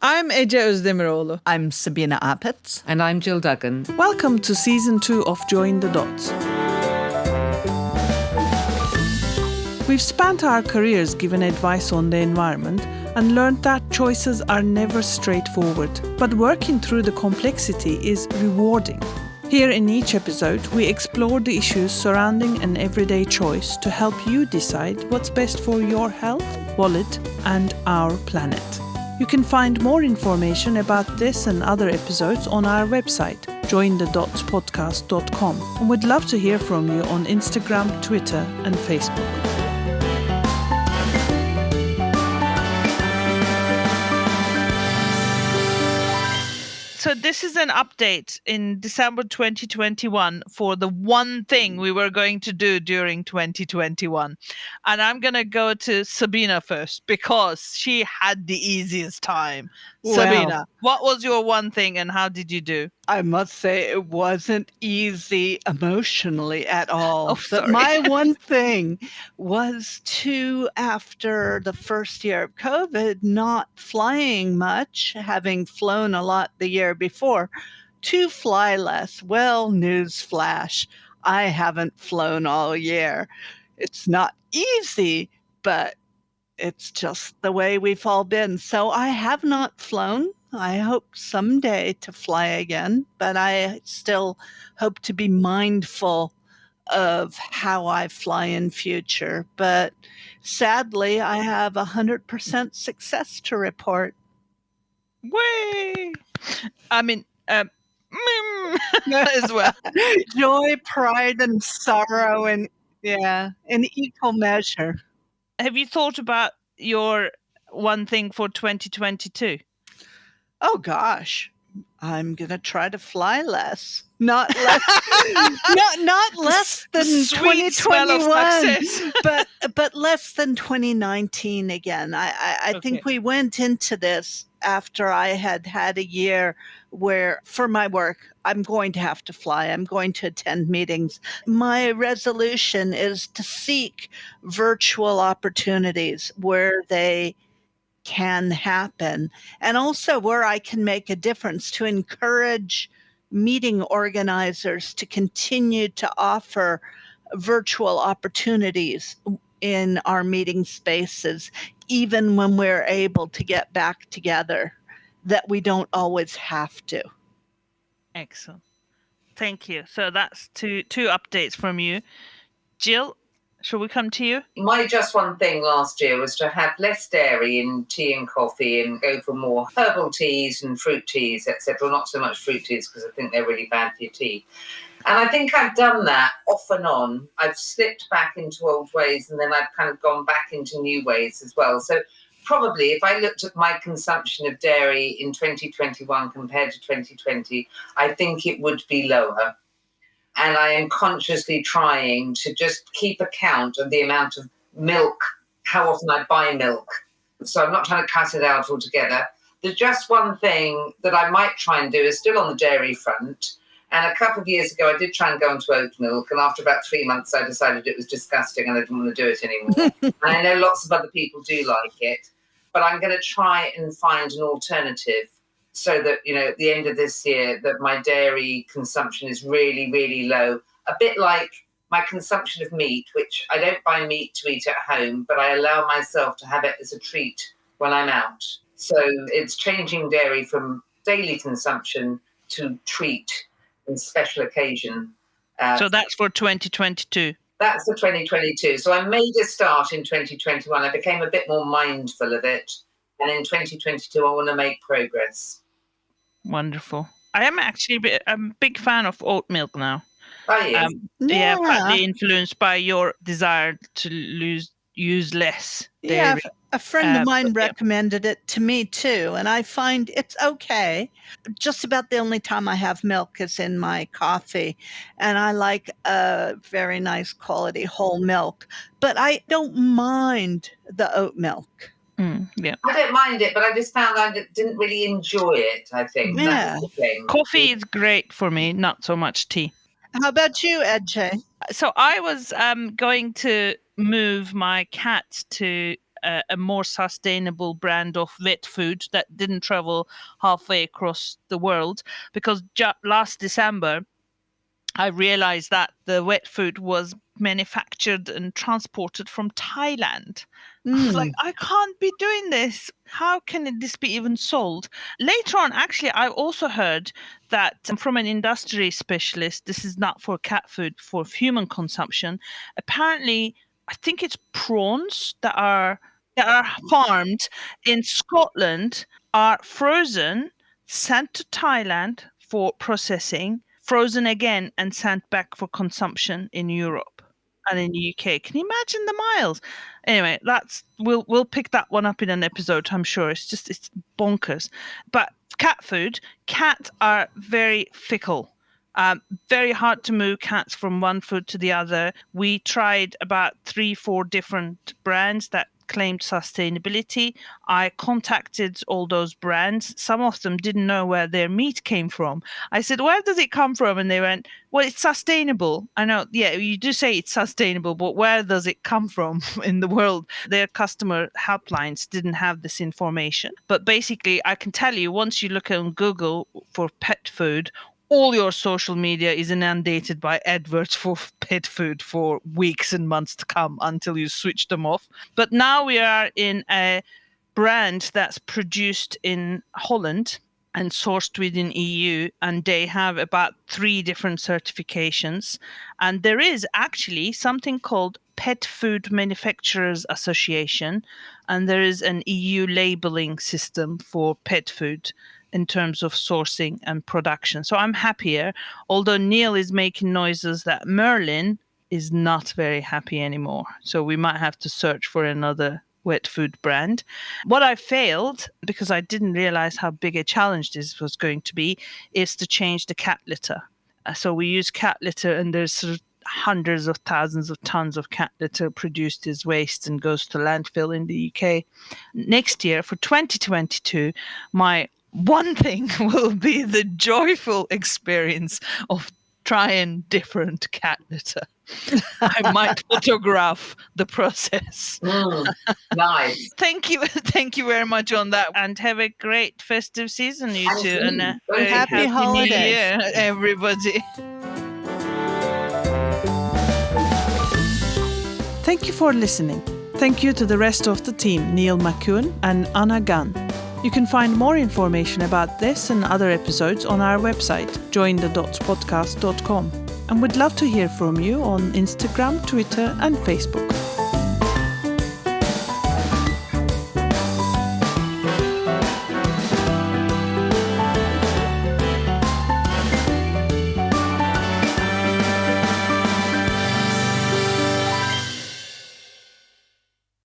I'm Ece Özdemiroğlu. I'm Sabina Apitz. And I'm Jill Duggan. Welcome to Season 2 of Join the Dots. We've spent our careers giving advice on the environment and learned that choices are never straightforward, but working through the complexity is rewarding. Here in each episode, we explore the issues surrounding an everyday choice to help you decide what's best for your health, wallet, and our planet. You can find more information about this and other episodes on our website, jointhedotspodcast.com, and we'd love to hear from you on Instagram, Twitter, and Facebook. So this is an update in December 2021 for the one thing we were going to do during 2021. And I'm going to go to Sabina first because she had the easiest time. Well, Sabina, what was your one thing and how did you do? I must say it wasn't easy emotionally at all. Oh, But sorry. my one thing was to, after the first year of COVID, not flying much, having flown a lot the year before, to fly less. Well, newsflash, I haven't flown all year. It's not easy, but it's just the way we've all been. So I have not flown. I hope someday to fly again, but I still hope to be mindful of how I fly in future. But sadly, I have 100% success to report. Way! I mean, as well. Joy, pride, and sorrow, and in equal measure. Have you thought about your one thing for 2022? Oh gosh, I'm gonna try to fly less. Not less, not less than Sweet smell of 2021, success. but less than 2019 again. I Okay. think we went into this after I had had a year where, for my work, I'm going to have to fly. I'm going to attend meetings. My resolution is to seek virtual opportunities where they can happen, and also where I can make a difference to encourage meeting organizers to continue to offer virtual opportunities in our meeting spaces, even when we're able to get back together, that we don't always have to. Excellent. Thank you. So that's two updates from you. Jill, shall we come to you? My just one thing last year was to have less dairy in tea and coffee and go for more herbal teas and fruit teas, etc. Not so much fruit teas because I think they're really bad for your tea. And I think I've done that off and on. I've slipped back into old ways and then I've kind of gone back into new ways as well. So probably if I looked at my consumption of dairy in 2021 compared to 2020, I think it would be lower. And I am consciously trying to just keep account of the amount of milk, how often I buy milk. So I'm not trying to cut it out altogether. There's just one thing that I might try and do is still on the dairy front. And a couple of years ago, I did try and go into oat milk. And after about 3 months, I decided it was disgusting and I didn't want to do it anymore. And I know lots of other people do like it. But I'm going to try and find an alternative so that, at the end of this year, that my dairy consumption is really, really low. A bit like my consumption of meat, which I don't buy meat to eat at home, but I allow myself to have it as a treat when I'm out. So it's changing dairy from daily consumption to treat and special occasion. So that's for 2022. That's for 2022. So I made a start in 2021. I became a bit more mindful of it. And in 2022, I want to make progress. Wonderful. I am actually a big fan of oat milk now. Oh, yes. Partly influenced by your desire to use less dairy. Yeah, a friend of mine but yeah. recommended it to me too, and I find it's okay. Just about the only time I have milk is in my coffee, and I like a very nice quality whole milk, but I don't mind the oat milk. Yeah. I don't mind it, but I just found I didn't really enjoy it, I think. Yeah. That's the thing. Coffee is great for me, not so much tea. How about you, Ece? So I was going to move my cat to a more sustainable brand of wet food that didn't travel halfway across the world. Because last December, I realized that the wet food was manufactured and transported from Thailand. I was like, I can't be doing this. How can this be even sold? Later on, actually, I also heard that from an industry specialist, this is not for cat food, for human consumption. Apparently, I think it's prawns that are farmed in Scotland are frozen, sent to Thailand for processing, frozen again and sent back for consumption in Europe and in the UK. Can you imagine the miles? Anyway, we'll pick that one up in an episode, I'm sure. It's bonkers. But cat food, cats are very fickle. Very hard to move cats from one food to the other. We tried about 3-4 different brands that claimed sustainability. I contacted all those brands. Some of them didn't know where their meat came from. I said, where does it come from? And they went, well, it's sustainable. I know, yeah, you do say it's sustainable, but where does it come from in the world? Their customer helplines didn't have this information. But basically, I can tell you, once you look on Google for pet food, all your social media is inundated by adverts for pet food for weeks and months to come until you switch them off. But now we are in a brand that's produced in Holland and sourced within EU, and they have about 3 different certifications. And there is actually something called Pet Food Manufacturers Association, and there is an EU labeling system for pet food in terms of sourcing and production. So I'm happier, although Neil is making noises that Merlin is not very happy anymore. So we might have to search for another wet food brand. What I failed, because I didn't realize how big a challenge this was going to be, is to change the cat litter. So we use cat litter, and there's sort of hundreds of thousands of tons of cat litter produced as waste and goes to landfill in the UK. Next year, for 2022, my one thing will be the joyful experience of trying different cat litter. I might photograph the process. Nice. Thank you very much on that, and have a great festive season, you two, and a very Happy New holidays. Year, everybody. Thank you for listening. Thank you to the rest of the team, Neil McEwen and Anna Gunn. You can find more information about this and other episodes on our website, jointhedotspodcast.com. And we'd love to hear from you on Instagram, Twitter, and Facebook.